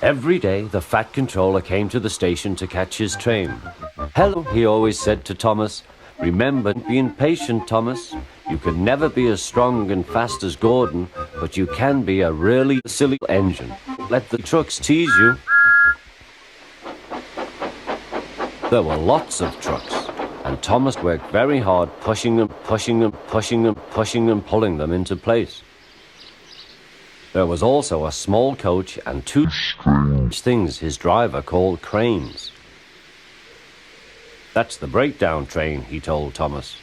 Every day, the fat controller came to the station to catch his train. "Hello," he always said to Thomas. "Remember, being patient, Thomas. You can never be as strong and fast as Gordon, but you can be a really silly engine. Let the trucks tease you." There were lots of trucks, and Thomas worked very hard, pushing them, pulling them into place. There was also a small coach and two strange things his driver called cranes. "That's the breakdown train," he told Thomas.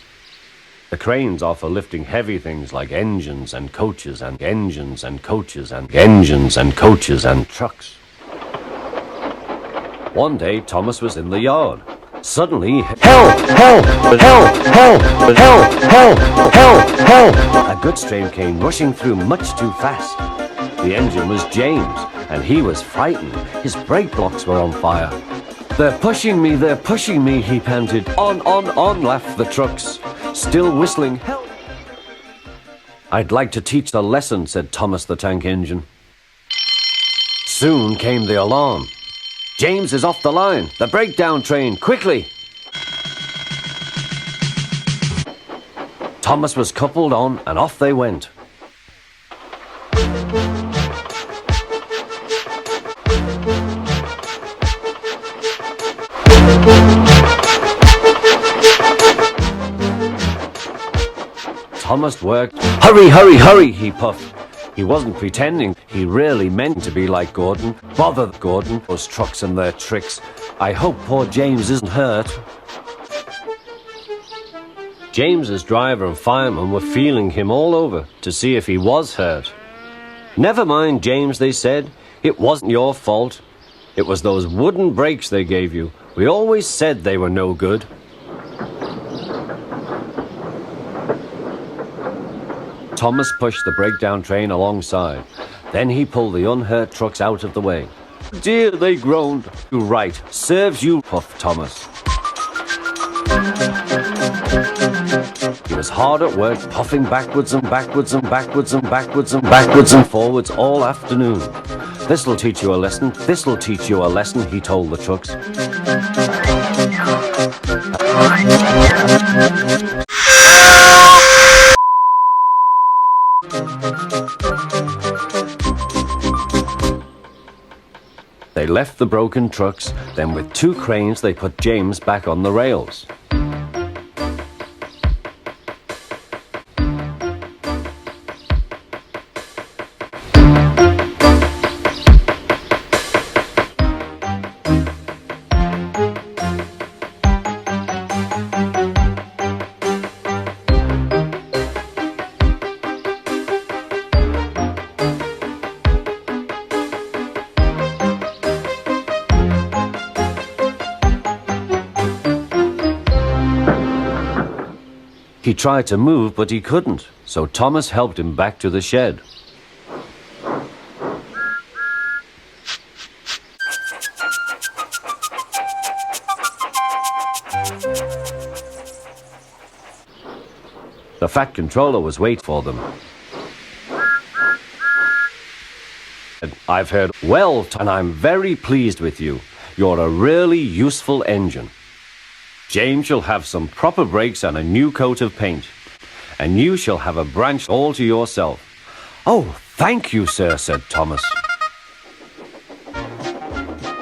"The cranes are for lifting heavy things like engines and coaches and engines and coaches and engines and coaches and trucks." One day, Thomas was in the yard. Suddenly, help, help, help, help, help, help, help, help! A goods train came rushing through much too fast. The engine was James, and he was frightened. His brake blocks were on fire. They're pushing me, he panted. On, laughed the trucks, still whistling, "Help!" "I'd like to teach a lesson," said Thomas the Tank Engine. Soon came the alarm. "James is off the line! The breakdown train! Quickly!" Thomas was coupled on, and off they went. Thomas worked. "Hurry, hurry, hurry," he puffed. He wasn't pretending. He really meant to be like Gordon. Bother Gordon, those trucks and their tricks. I hope poor James isn't hurt. James's driver and fireman were feeling him all over to see if he was hurt. "Never mind, James," they said. "It wasn't your fault. It was those wooden brakes they gave you. We always said they were no good." Thomas pushed the breakdown train alongside. Then he pulled the unhurt trucks out of the way. "Dear," they groaned. "You're right. Serves you," puffed Thomas. He was hard at work, puffing backwards and backwards and backwards and backwards and backwards and forwards all afternoon. "This'll teach you a lesson. This'll teach you a lesson," he told the trucks. They left the broken trucks, then with two cranes they put James back on the rails. He tried to move, but he couldn't, so Thomas helped him back to the shed. The fat controller was waiting for them. "I've heard well, and I'm very pleased with you. You're a really useful engine. James shall have some proper brakes and a new coat of paint. And you shall have a branch all to yourself." "Oh, thank you, sir," said Thomas.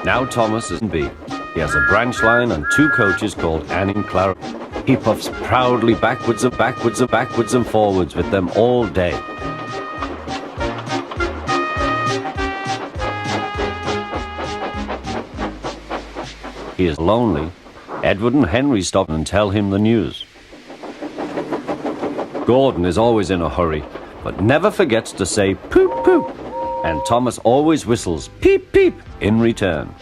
Now Thomas is in B. He has a branch line and two coaches called Anne and Clara. He puffs proudly backwards and backwards and backwards and forwards with them all day. He is lonely. Edward and Henry stop and tell him the news. Gordon is always in a hurry, but never forgets to say poop poop, and Thomas always whistles peep peep in return.